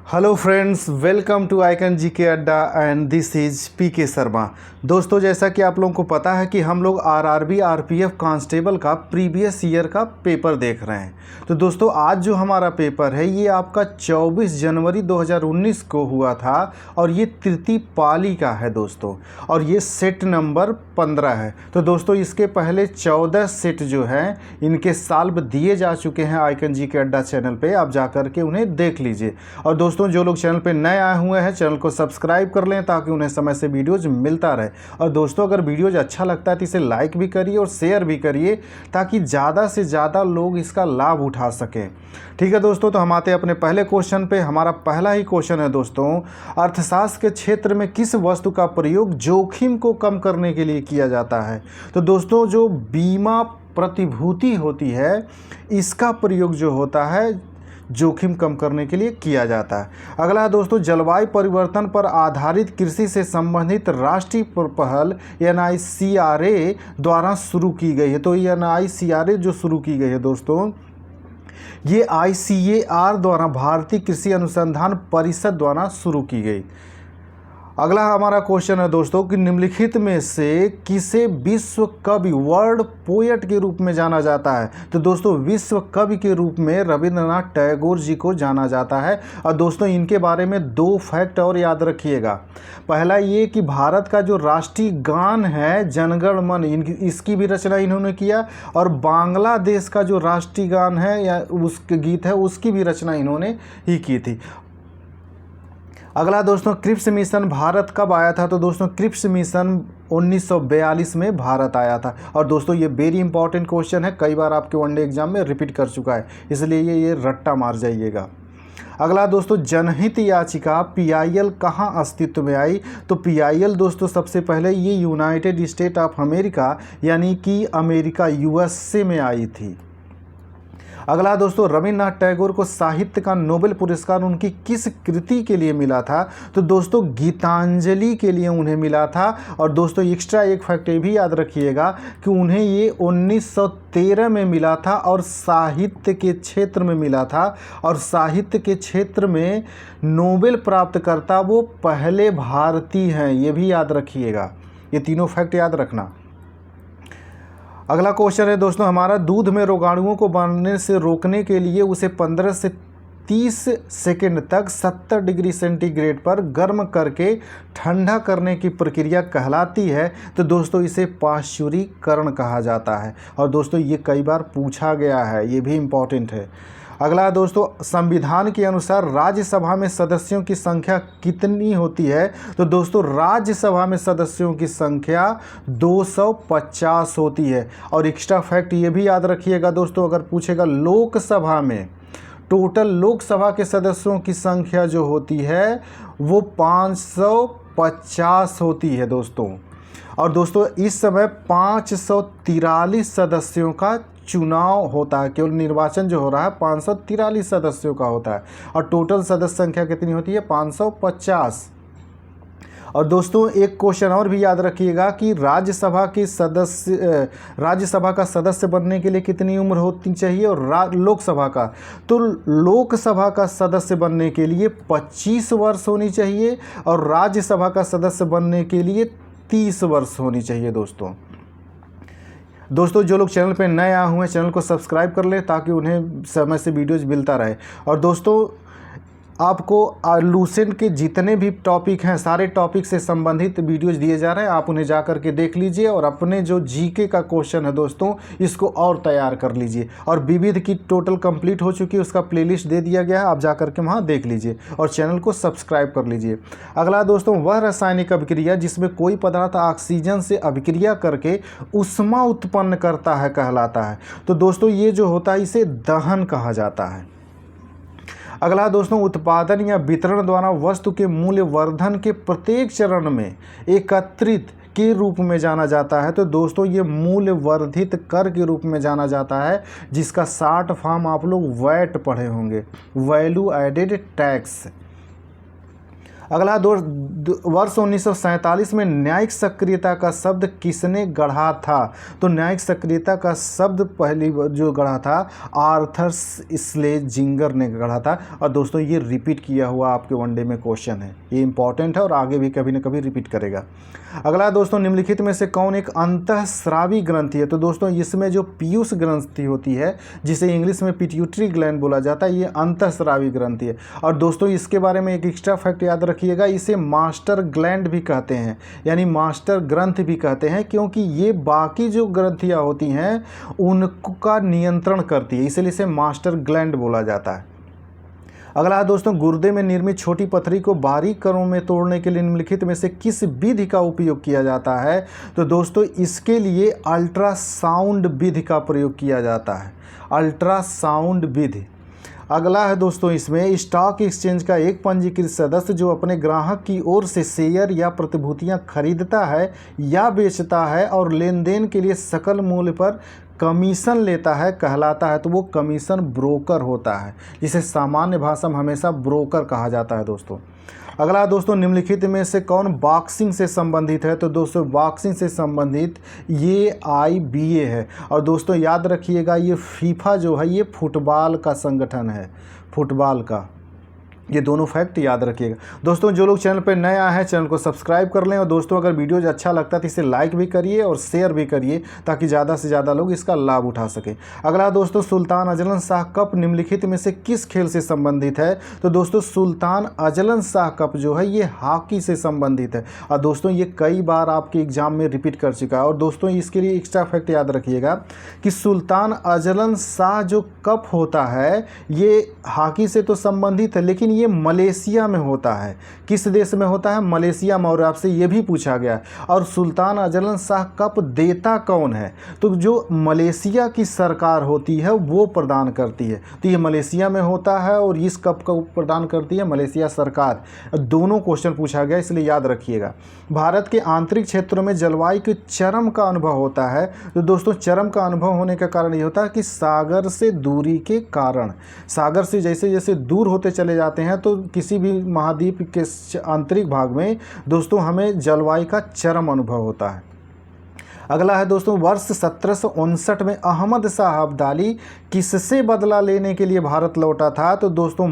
Hello friends, welcome to Icon G K अड्डा and this is P के शर्मा। दोस्तों, जैसा कि आप लोगों को पता है कि हम लोग आरआरबी आरपीएफ कांस्टेबल का प्रीवियस ईयर का पेपर देख रहे हैं। तो दोस्तों, आज जो हमारा पेपर है ये आपका 24 जनवरी 2019 को हुआ था और ये तृतीय पाली का है दोस्तों, और ये सेट नंबर 15 है। तो दोस्तों, इसके पहले 14 सेट जो हैं इनके सॉल्व दिए जा चुके हैं आइकन जी के अड्डा चैनल पे, आप जा कर के उन्हें देख लीजिए। और दोस्तों, जो लोग चैनल पे नए आए हुए हैं चैनल को सब्सक्राइब कर लें ताकि उन्हें समय से वीडियोज मिलता रहे। और दोस्तों, अगर वीडियोज अच्छा लगता है तो इसे लाइक भी करिए और शेयर भी करिए ताकि ज़्यादा से ज़्यादा लोग इसका लाभ उठा सकें। ठीक है दोस्तों, तो हम आते हैं अपने पहले क्वेश्चन पे। हमारा पहला ही क्वेश्चन है दोस्तों, अर्थशास्त्र के क्षेत्र में किस वस्तु का प्रयोग जोखिम को कम करने के लिए किया जाता है? तो दोस्तों, जो बीमा प्रतिभूति होती है इसका प्रयोग जो होता है जोखिम कम करने के लिए किया जाता है। अगला है दोस्तों, जलवायु परिवर्तन पर आधारित कृषि से संबंधित राष्ट्रीय पहल NICRA द्वारा शुरू की गई है। तो ये NICRA जो शुरू की गई है दोस्तों, ये ICAR द्वारा भारतीय कृषि अनुसंधान परिषद द्वारा शुरू की गई। अगला हमारा क्वेश्चन है दोस्तों कि निम्नलिखित में से किसे विश्व कवि वर्ल्ड पोएट के रूप में जाना जाता है? तो दोस्तों, विश्व कवि के रूप में रविंद्रनाथ टैगोर जी को जाना जाता है। और दोस्तों, इनके बारे में 2 फैक्ट और याद रखिएगा। पहला ये कि भारत का जो राष्ट्रीय गान है जनगण मन, इसकी भी रचना इन्होंने किया, और बांग्लादेश का जो राष्ट्रीय गान है या उसके गीत है उसकी भी रचना इन्होंने ही की थी। अगला दोस्तों, क्रिप्स मिशन भारत कब आया था? तो दोस्तों, क्रिप्स मिशन 1942 में भारत आया था। और दोस्तों, ये वेरी इंपॉर्टेंट क्वेश्चन है, कई बार आपके वनडे एग्जाम में रिपीट कर चुका है, इसलिए ये रट्टा मार जाइएगा। अगला दोस्तों, जनहित याचिका PIL कहाँ अस्तित्व में आई? तो PIL दोस्तों सबसे पहले ये यूनाइटेड स्टेट ऑफ अमेरिका यानी कि अमेरिका USA में आई थी। अगला दोस्तों, रविन्द्रनाथ टैगोर को साहित्य का नोबेल पुरस्कार उनकी किस कृति के लिए मिला था? तो दोस्तों, गीतांजलि के लिए उन्हें मिला था। और दोस्तों, एक्स्ट्रा एक फैक्ट ये भी याद रखिएगा कि उन्हें ये 1913 में मिला था और साहित्य के क्षेत्र में मिला था। और साहित्य के क्षेत्र में नोबेल प्राप्तकर्ता वो पहले भारतीय हैं, ये भी याद रखिएगा। ये तीनों फैक्ट याद रखना। अगला क्वेश्चन है दोस्तों हमारा, दूध में रोगाणुओं को बढ़ने से रोकने के लिए उसे 15 से 30 सेकंड तक 70 डिग्री सेंटीग्रेड पर गर्म करके ठंडा करने की प्रक्रिया कहलाती है? तो दोस्तों, इसे पाश्चुरीकरण कहा जाता है। और दोस्तों, ये कई बार पूछा गया है, ये भी इम्पॉर्टेंट है। अगला दोस्तों, संविधान के अनुसार राज्यसभा में सदस्यों की संख्या कितनी होती है? तो दोस्तों, राज्यसभा में सदस्यों की संख्या 250 होती है। और एक्स्ट्रा फैक्ट ये भी याद रखिएगा दोस्तों, अगर पूछेगा लोकसभा में टोटल लोकसभा के सदस्यों की संख्या जो होती है वो 550 होती है दोस्तों। और दोस्तों, इस समय 543 सदस्यों का चुनाव होता है, केवल निर्वाचन जो हो रहा है 543 सदस्यों का होता है। और टोटल सदस्य संख्या कितनी होती है? 550। और दोस्तों, एक क्वेश्चन और भी याद रखिएगा कि राज्यसभा का सदस्य बनने के लिए कितनी उम्र होती चाहिए? और लोकसभा का, तो लोकसभा का सदस्य बनने के लिए 25 वर्ष होनी चाहिए और राज्यसभा का सदस्य बनने के लिए 30 वर्ष होनी चाहिए दोस्तों। जो लोग चैनल पे नए आए हुए हैं चैनल को सब्सक्राइब कर लें ताकि उन्हें समय से वीडियोज मिलता रहे। और दोस्तों, आपको लूसेंट के जितने भी टॉपिक हैं सारे टॉपिक से संबंधित वीडियोज दिए जा रहे हैं, आप उन्हें जा कर के देख लीजिए। और अपने जो GK का क्वेश्चन है दोस्तों इसको और तैयार कर लीजिए। और विविध की टोटल कंप्लीट हो चुकी है, उसका प्लेलिस्ट दे दिया गया है, आप जा कर के वहाँ देख लीजिए और चैनल को सब्सक्राइब कर लीजिए। अगला दोस्तों, वह रासायनिक अभिक्रिया जिसमें कोई पदार्थ ऑक्सीजन से अभिक्रिया करके ऊष्मा उत्पन्न करता है कहलाता है? तो दोस्तों, ये जो होता है इसे दहन कहा जाता है। अगला दोस्तों, उत्पादन या वितरण द्वारा वस्तु के मूल्य वर्धन के प्रत्येक चरण में एकत्रित के रूप में जाना जाता है? तो दोस्तों, ये मूल्य वर्धित कर के रूप में जाना जाता है, जिसका शॉर्ट फॉर्म आप लोग वैट पढ़े होंगे, वैल्यू एडेड टैक्स। अगला वर्ष 1947 में न्यायिक सक्रियता का शब्द किसने गढ़ा था? तो न्यायिक सक्रियता का शब्द पहली जो गढ़ा था आर्थर श्लेजिंगर ने गढ़ा था। और दोस्तों ये रिपीट किया हुआ आपके वनडे में क्वेश्चन है, ये इंपॉर्टेंट है और आगे भी कभी न कभी रिपीट करेगा। अगला दोस्तों, निम्नलिखित में से कौन एक अंतःस्रावी ग्रंथि है? तो दोस्तों इसमें जो पीयूष ग्रंथि होती है, जिसे इंग्लिश में पिट्यूटरी ग्लैंड बोला जाता है, ये अंतःस्रावी ग्रंथि है। और दोस्तों इसके बारे में एक एक्स्ट्रा फैक्ट याद रखिएगा, इसे मास्टर ग्लैंड भी कहते हैं, यानी मास्टर ग्रंथ भी कहते हैं, क्योंकि ये बाकी जो ग्रंथियाँ होती हैं उनका नियंत्रण करती है, इसलिए इसे मास्टर ग्लैंड बोला जाता है। अगला है दोस्तों, गुर्दे में निर्मित छोटी पथरी को बारीक कणों में तोड़ने के लिए निम्नलिखित में से किस विधि का उपयोग किया जाता है? तो दोस्तों इसके लिए अल्ट्रासाउंड विधि का प्रयोग किया जाता है, अल्ट्रासाउंड विधि। अगला है दोस्तों, इसमें स्टॉक एक्सचेंज का एक पंजीकृत सदस्य जो अपने ग्राहक की ओर से शेयर या प्रतिभूतियां खरीदता है या बेचता है और लेन देन के लिए सकल मूल्य पर कमीशन लेता है कहलाता है, तो वो कमीशन ब्रोकर होता है, जिसे सामान्य भाषा में हमेशा ब्रोकर कहा जाता है दोस्तों। अगला दोस्तों, निम्नलिखित में से कौन बॉक्सिंग से संबंधित है? तो दोस्तों बॉक्सिंग से संबंधित ये IBA है। और दोस्तों याद रखिएगा, ये फीफा जो है ये फुटबॉल का संगठन है, फुटबॉल का। ये दोनों फैक्ट याद रखिएगा दोस्तों। जो लोग चैनल पर नए आए हैं चैनल को सब्सक्राइब कर लें, और दोस्तों अगर वीडियो अच्छा लगता है तो इसे लाइक भी करिए और शेयर भी करिए, ताकि ज़्यादा से ज़्यादा लोग इसका लाभ उठा सकें। अगला दोस्तों, सुल्तान अजलन शाह कप निम्नलिखित में से किस खेल से संबंधित है? तो दोस्तों सुल्तान अजलन शाह कप जो है ये हॉकी से संबंधित है। और दोस्तों ये कई बार आपके एग्जाम में रिपीट कर चुका है। और दोस्तों इसके लिए एक्स्ट्रा फैक्ट याद रखिएगा कि सुल्तान अजलन शाह जो कप होता है ये हॉकी से तो संबंधित है, लेकिन ये मलेशिया में होता है। किस देश में होता है? मलेशिया में। और आपसे ये भी पूछा गया। और सुल्तान अजलन शाह कप देता कौन है? तो जो मलेशिया की सरकार होती है वो प्रदान करती है, तो ये मलेशिया में होता है और इस कप को प्रदान करती है मलेशिया सरकार। दोनों क्वेश्चन पूछा गया, इसलिए याद रखिएगा। भारत के आंतरिक क्षेत्रों में जलवायु के चरम का अनुभव होता है। तो दोस्तों चरम का अनुभव होने का कारण ये होता है कि सागर से दूरी के कारण, सागर से जैसे जैसे दूर होते चले जाते हैं तो किसी भी महाद्वीप के आंतरिक भाग में दोस्तों हमें जलवायु का चरम अनुभव होता है। अगला है दोस्तों, वर्ष 1759 में अहमद शाह अब्दाली किससे बदला लेने के लिए भारत लौटा था? तो दोस्तों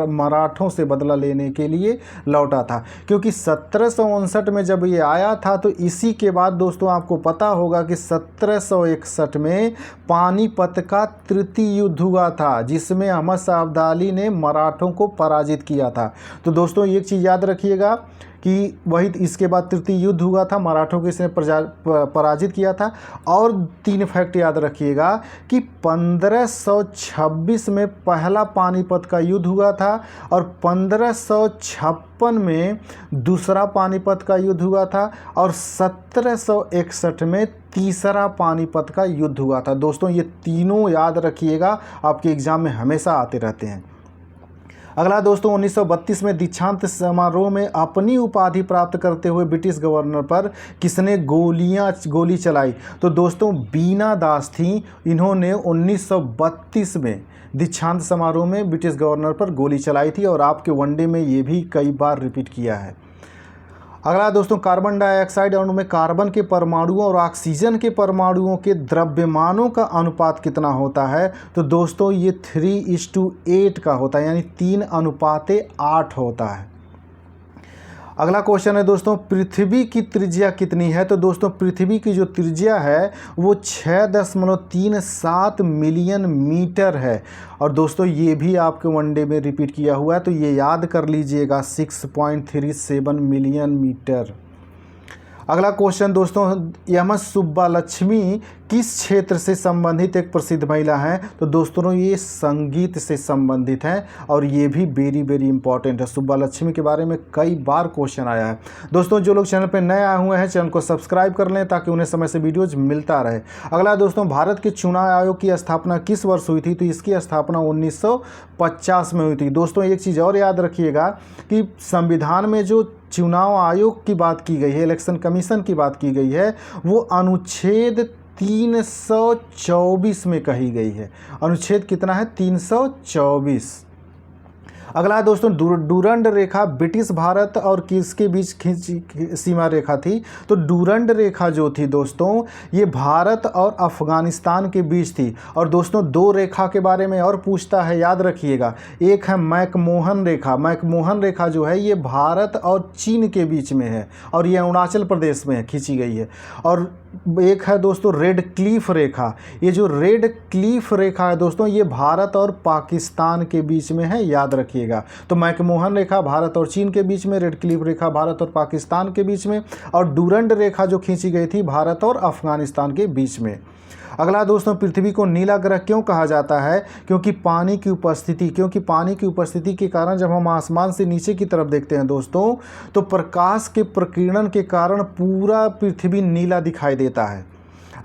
मराठों से बदला लेने के लिए लौटा था, क्योंकि 1759 में जब ये आया था तो इसी के बाद दोस्तों आपको पता होगा कि 1761 में पानीपत का तृतीय युद्ध हुआ था, जिसमें अहमद शाह अब्दाली ने मराठों को पराजित किया था। तो दोस्तों एक चीज़ याद रखिएगा कि वही इसके बाद तृतीय युद्ध हुआ था, मराठों को इसने पराजित किया था। और 3 फैक्ट याद रखिएगा कि 1526 में पहला पानीपत का युद्ध हुआ था और 1556 में दूसरा पानीपत का युद्ध हुआ था और 1761 में तीसरा पानीपत का युद्ध हुआ था। दोस्तों ये तीनों याद रखिएगा, आपके एग्जाम में हमेशा आते रहते हैं। अगला दोस्तों, 1932 में दीक्षांत समारोह में अपनी उपाधि प्राप्त करते हुए ब्रिटिश गवर्नर पर किसने गोली चलाई? तो दोस्तों बीना दास थी। इन्होंने 1932 में दीक्षांत समारोह में ब्रिटिश गवर्नर पर गोली चलाई थी, और आपके वनडे में ये भी कई बार रिपीट किया है। अगला दोस्तों, कार्बन डाइऑक्साइड अणु में कार्बन के परमाणुओं और ऑक्सीजन के परमाणुओं के द्रव्यमानों का अनुपात कितना होता है? तो दोस्तों ये 3:8 का होता है, यानी 3:8 होता है। अगला क्वेश्चन है दोस्तों, पृथ्वी की त्रिज्या कितनी है? तो दोस्तों पृथ्वी की जो त्रिज्या है वो 6.37 मिलियन मीटर है। और दोस्तों ये भी आपके वनडे में रिपीट किया हुआ है, तो ये याद कर लीजिएगा, 6.37 मिलियन मीटर। अगला क्वेश्चन दोस्तों, एम एस सुब्बालक्ष्मी किस क्षेत्र से संबंधित एक प्रसिद्ध महिला हैं? तो दोस्तों ये संगीत से संबंधित हैं, और ये भी वेरी वेरी इंपॉर्टेंट है। सुब्बालक्ष्मी के बारे में कई बार क्वेश्चन आया है। दोस्तों जो लोग चैनल पर नए आए हुए हैं चैनल को सब्सक्राइब कर लें, ताकि उन्हें समय से वीडियोज मिलता रहे। अगला दोस्तों, भारत के चुनाव आयोग की स्थापना किस वर्ष हुई थी? तो इसकी स्थापना 1950 में हुई थी। दोस्तों एक चीज़ और याद रखिएगा कि संविधान में जो चुनाव आयोग की बात की गई है, इलेक्शन कमीशन की बात की गई है, वो अनुच्छेद 324 में कही गई है। अनुच्छेद कितना है? 324। अगला है दोस्तों डूरंड रेखा ब्रिटिश भारत और किसके बीच खींची सीमा रेखा थी? तो डूरंड रेखा जो थी दोस्तों ये भारत और अफगानिस्तान के बीच थी। और दोस्तों दो रेखा के बारे में और पूछता है, याद रखिएगा। एक है मैकमोहन रेखा। मैकमोहन रेखा जो है ये भारत और चीन के बीच में है और ये अरुणाचल प्रदेश में खींची गई है। और एक है दोस्तों रेड क्लिफ रेखा। ये जो रेड क्लिफ रेखा है दोस्तों ये भारत और पाकिस्तान के बीच में है, याद रखिएगा। तो मैकमोहन रेखा भारत और चीन के बीच में, रेड क्लिफ रेखा भारत और पाकिस्तान के बीच में, और डूरंड रेखा जो खींची गई थी भारत और अफगानिस्तान के बीच में। अगला दोस्तों पृथ्वी को नीला ग्रह क्यों कहा जाता है? क्योंकि पानी की उपस्थिति के कारण जब हम आसमान से नीचे की तरफ देखते हैं दोस्तों तो प्रकाश के प्रकीर्णन के कारण पूरा पृथ्वी नीला दिखाई देता है।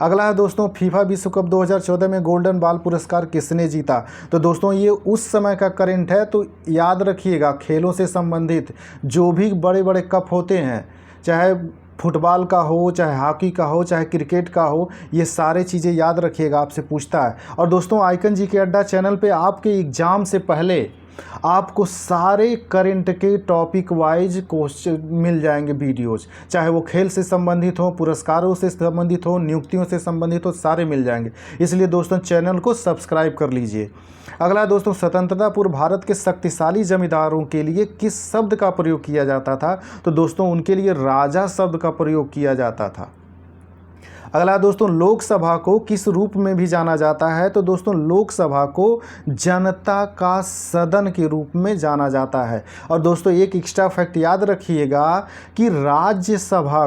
अगला है दोस्तों फीफा विश्व कप 2014 में गोल्डन बॉल पुरस्कार किसने जीता? तो दोस्तों ये उस समय का करंट है, तो याद रखिएगा खेलों से संबंधित जो भी बड़े बड़े कप होते हैं, चाहे फुटबॉल का हो, चाहे हॉकी का हो, चाहे क्रिकेट का हो, ये सारे चीज़ें याद रखिएगा, आपसे पूछता है। और दोस्तों आइकन जी के अड्डा चैनल पे आपके एग्ज़ाम से पहले आपको सारे करंट के टॉपिक वाइज क्वेश्चन मिल जाएंगे वीडियोज़, चाहे वो खेल से संबंधित हो, पुरस्कारों से संबंधित हो, नियुक्तियों से संबंधित हो, सारे मिल जाएंगे। इसलिए दोस्तों चैनल को सब्सक्राइब कर लीजिए। अगला दोस्तों स्वतंत्रता पूर्व भारत के शक्तिशाली जमींदारों के लिए किस शब्द का प्रयोग किया जाता था? तो दोस्तों उनके लिए राजा शब्द का प्रयोग किया जाता था। अगला दोस्तों लोकसभा को किस रूप में भी जाना जाता है? तो दोस्तों लोकसभा को जनता का सदन के रूप में जाना जाता है। और दोस्तों एक एक्स्ट्रा फैक्ट याद रखिएगा कि राज्यसभा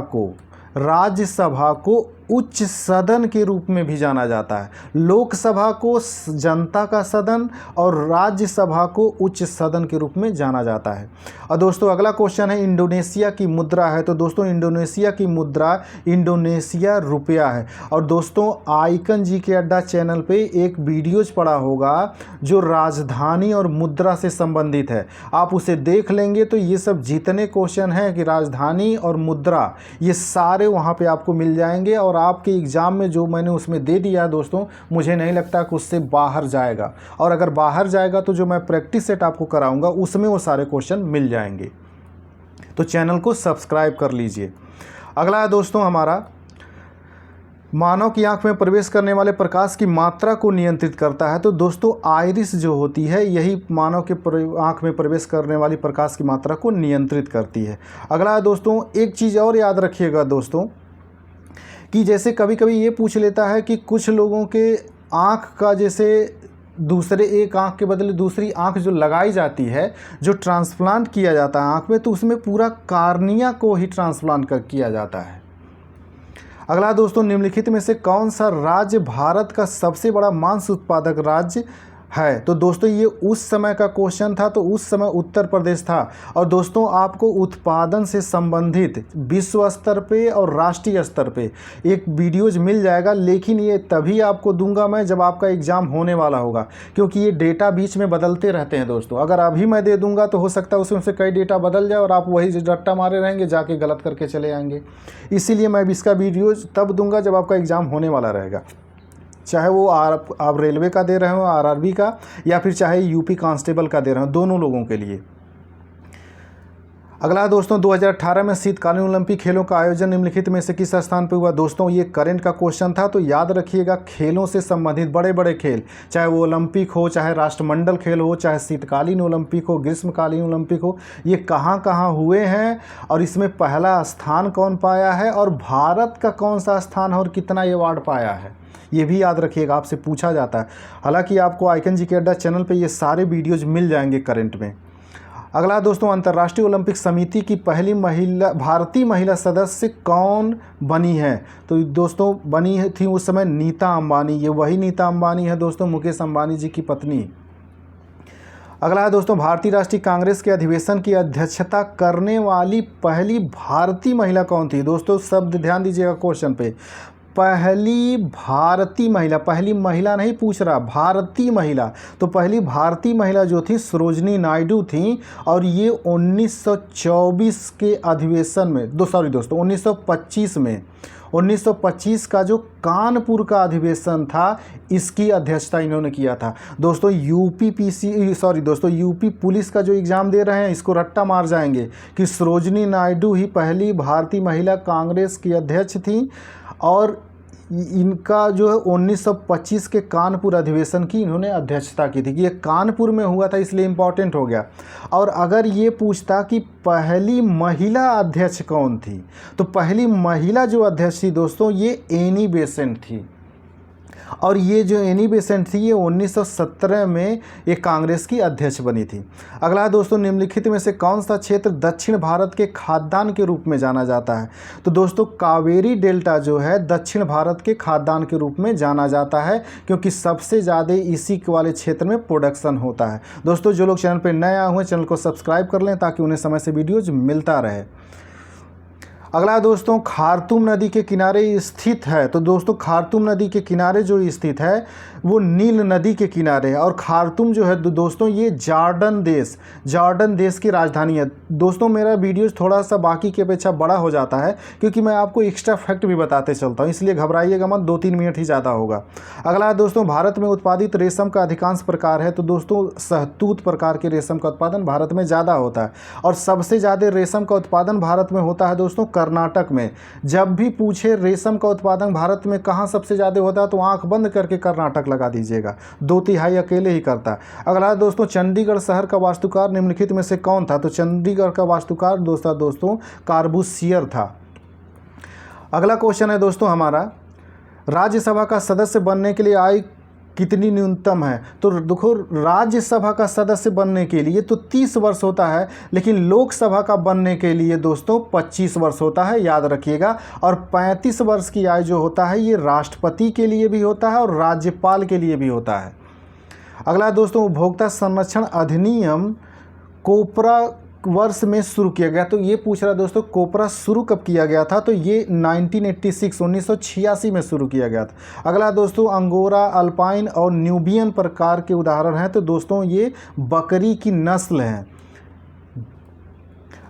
को उच्च सदन के रूप में भी जाना जाता है। लोकसभा को जनता का सदन और राज्यसभा को उच्च सदन के रूप में जाना जाता है। और दोस्तों अगला क्वेश्चन है इंडोनेशिया की मुद्रा है। तो दोस्तों इंडोनेशिया की मुद्रा इंडोनेशिया रुपया है। और दोस्तों आइकन जी के अड्डा चैनल पे एक वीडियोज पड़ा होगा जो राजधानी और मुद्रा से संबंधित है, आप उसे देख लेंगे तो ये सब जितने क्वेश्चन हैं कि राजधानी और मुद्रा ये सारे वहाँ पे आपको मिल जाएंगे। और आपके एग्ज़ाम में जो मैंने उसमें दे दिया है दोस्तों, मुझे नहीं लगता कि उससे बाहर जाएगा। और अगर बाहर जाएगा तो जो मैं प्रैक्टिस सेट आपको कराऊंगा उसमें वो सारे क्वेश्चन मिल जाएंगे। तो चैनल को सब्सक्राइब कर लीजिए। अगला है दोस्तों हमारा मानव की आंख में प्रवेश करने वाले प्रकाश की मात्रा को नियंत्रित करता है। तो दोस्तों आइरिस जो होती है यही मानव के आंख में प्रवेश करने वाली प्रकाश की मात्रा को नियंत्रित करती है। अगला है दोस्तों एक चीज़ और याद रखिएगा दोस्तों कि जैसे कभी कभी ये पूछ लेता है कि कुछ लोगों के आँख का जैसे दूसरे एक आँख के बदले दूसरी आँख जो लगाई जाती है, जो ट्रांसप्लांट किया जाता है आँख में, तो उसमें पूरा कार्निया को ही ट्रांसप्लांट किया जाता है। अगला दोस्तों निम्नलिखित में से कौन सा राज्य भारत का सबसे बड़ा मांस उत्पादक राज्य है? तो दोस्तों ये उस समय का क्वेश्चन था, तो उस समय उत्तर प्रदेश था। और दोस्तों आपको उत्पादन से संबंधित विश्व स्तर पे और राष्ट्रीय स्तर पे एक वीडियोज मिल जाएगा, लेकिन ये तभी आपको दूंगा मैं जब आपका एग्ज़ाम होने वाला होगा, क्योंकि ये डेटा बीच में बदलते रहते हैं दोस्तों। अगर अभी मैं दे दूंगा तो हो सकता है उसमें से कई डेटा बदल जाए और आप वही रट्टा मारे रहेंगे, जाके गलत करके चले आएंगे। इसीलिए मैं इसका वीडियोज तब दूंगा जब आपका एग्ज़ाम होने वाला रहेगा, चाहे वो आप रेलवे का दे रहे हो, आरआरबी का, या फिर चाहे यूपी कांस्टेबल का दे रहे हो, दोनों लोगों के लिए। अगला दोस्तों 2018 में शीतकालीन ओलंपिक खेलों का आयोजन निम्नलिखित में से किस स्थान पर हुआ? दोस्तों ये करंट का क्वेश्चन था, तो याद रखिएगा खेलों से संबंधित बड़े बड़े खेल, चाहे वो ओलंपिक हो, चाहे राष्ट्रमंडल खेल हो, चाहे शीतकालीन ओलंपिक हो, ग्रीष्मकालीन ओलंपिक हो, ये कहाँ कहाँ हुए हैं और इसमें पहला स्थान कौन पाया है और भारत का कौन सा स्थान है और कितना ये अवार्ड पाया है, ये भी याद रखिएगा, आपसे पूछा जाता है। हालांकि आपको आइकन जी के अड्डा चैनल पे ये सारे वीडियोज मिल जाएंगे करंट में। अगला दोस्तों अंतर्राष्ट्रीय ओलंपिक समिति की पहली भारतीय महिला सदस्य कौन बनी है? तो दोस्तों बनी थी उस समय नीता अंबानी। ये वही नीता अंबानी है दोस्तों, मुकेश अंबानी जी की पत्नी। अगला है दोस्तों भारतीय राष्ट्रीय कांग्रेस के अधिवेशन की अध्यक्षता करने वाली पहली भारतीय महिला कौन थी? दोस्तों शब्द ध्यान दीजिएगा क्वेश्चन पे, पहली भारतीय महिला, पहली महिला नहीं पूछ रहा, भारतीय महिला। तो पहली भारतीय महिला जो थी सरोजनी नायडू थी और ये 1924 के अधिवेशन में 1925 में 1925 का जो कानपुर का अधिवेशन था, इसकी अध्यक्षता इन्होंने किया था। दोस्तों यूपी पुलिस का जो एग्ज़ाम दे रहे हैं, इसको रट्टा मार जाएंगे कि सरोजिनी नायडू ही पहली भारतीय महिला कांग्रेस की अध्यक्ष थी और इनका जो है 1925 के कानपुर अधिवेशन की इन्होंने अध्यक्षता की थी। कि ये कानपुर में हुआ था, इसलिए इम्पॉर्टेंट हो गया। और अगर ये पूछता कि पहली महिला अध्यक्ष कौन थी, तो पहली महिला जो अध्यक्ष थी दोस्तों, ये एनी बेसेंट थी। और ये जो एनी बेसेंट थी, ये 1917 में ये कांग्रेस की अध्यक्ष बनी थी। अगला दोस्तों, निम्नलिखित में से कौन सा क्षेत्र दक्षिण भारत के खाद्यान्न के रूप में जाना जाता है? तो दोस्तों कावेरी डेल्टा जो है दक्षिण भारत के खाद्यान्न के रूप में जाना जाता है, क्योंकि सबसे ज़्यादा इसी वाले क्षेत्र में प्रोडक्शन होता है। दोस्तों जो लोग चैनल पर नए आए हुए, चैनल को सब्सक्राइब कर लें ताकि उन्हें समय से वीडियोज मिलता रहे। अगला दोस्तों, खार्तूम नदी के किनारे स्थित है। तो दोस्तों खार्तूम नदी के किनारे जो स्थित है वो नील नदी के किनारे है। और खार्तूम जो है दोस्तों, ये जॉर्डन देश की राजधानी है। दोस्तों मेरा वीडियोस थोड़ा सा बाकी की अपेक्षा बड़ा हो जाता है, क्योंकि मैं आपको एक्स्ट्रा फैक्ट भी बताते चलता हूँ, इसलिए घबराइएगा मत, 2-3 मिनट ही ज़्यादा होगा। अगला दोस्तों, भारत में उत्पादित रेशम का अधिकांश प्रकार है। तो दोस्तों शहतूत प्रकार के रेशम का उत्पादन भारत में ज़्यादा होता है। और सबसे ज़्यादा रेशम का उत्पादन भारत में होता है दोस्तों कर्नाटक में। जब भी पूछे रेशम का उत्पादन भारत में कहाँ सबसे ज़्यादा होता है, तो आंख बंद करके कर्नाटक लगा दीजिएगा, 2/3 अकेले ही करता है। अगला दोस्तों, चंडीगढ़ शहर का वास्तुकार निम्नलिखित में से कौन था? तो चंडीगढ़ का वास्तुकार दोस्तों कार्बूसियर था। अगला क्वेश्चन है दोस्तों हमारा, राज्यसभा का सदस्य बनने के लिए आयु कितनी न्यूनतम है? तो देखो राज्यसभा का सदस्य बनने के लिए तो 30 वर्ष होता है, लेकिन लोकसभा का बनने के लिए दोस्तों 25 वर्ष होता है, याद रखिएगा। और 35 वर्ष की आयु जो होता है, ये राष्ट्रपति के लिए भी होता है और राज्यपाल के लिए भी होता है। अगला दोस्तों, उपभोक्ता संरक्षण अधिनियम कोपरा वर्ष में शुरू किया गया। तो ये पूछ रहा है दोस्तों कोपरा शुरू कब किया गया था? तो ये 1986 में शुरू किया गया था। अगला दोस्तों, अंगोरा, अल्पाइन और न्यूबियन प्रकार के उदाहरण हैं। तो दोस्तों ये बकरी की नस्ल हैं।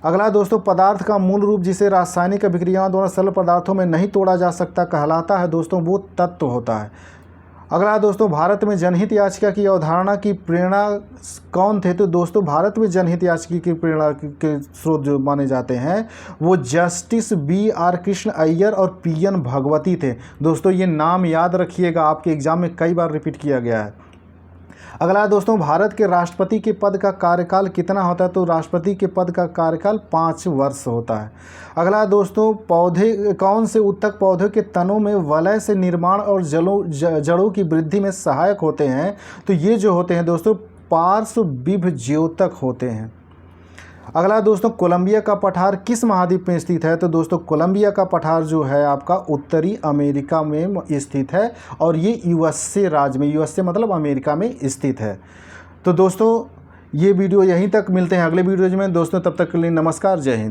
अगला दोस्तों, पदार्थ का मूल रूप जिसे रासायनिक अभिक्रियाओं द्वारा सरल पदार्थों में नहीं तोड़ा जा सकता कहलाता है दोस्तों, वो तत्व होता है। अगला दोस्तों, भारत में जनहित याचिका की अवधारणा की प्रेरणा कौन थे? तो दोस्तों भारत में जनहित याचिका की प्रेरणा के स्रोत जो माने जाते हैं, वो जस्टिस BR कृष्ण अय्यर और PN भगवती थे। दोस्तों ये नाम याद रखिएगा, आपके एग्जाम में कई बार रिपीट किया गया है। अगला दोस्तों, भारत के राष्ट्रपति के पद का कार्यकाल कितना होता है? तो राष्ट्रपति के पद का कार्यकाल 5 वर्ष होता है। अगला दोस्तों, पौधे कौन से उत्तक पौधे के तनों में वलय से निर्माण और जड़ों की वृद्धि में सहायक होते हैं? तो ये जो होते हैं दोस्तों पार्श्व विभज्योतक होते हैं। अगला दोस्तों, कोलंबिया का पठार किस महाद्वीप में स्थित है? तो दोस्तों कोलंबिया का पठार जो है आपका उत्तरी अमेरिका में स्थित है और ये USA राज्य में, USA मतलब अमेरिका में स्थित है। तो दोस्तों ये वीडियो यहीं तक, मिलते हैं अगले वीडियो में दोस्तों, तब तक के लिए नमस्कार, जय हिंद।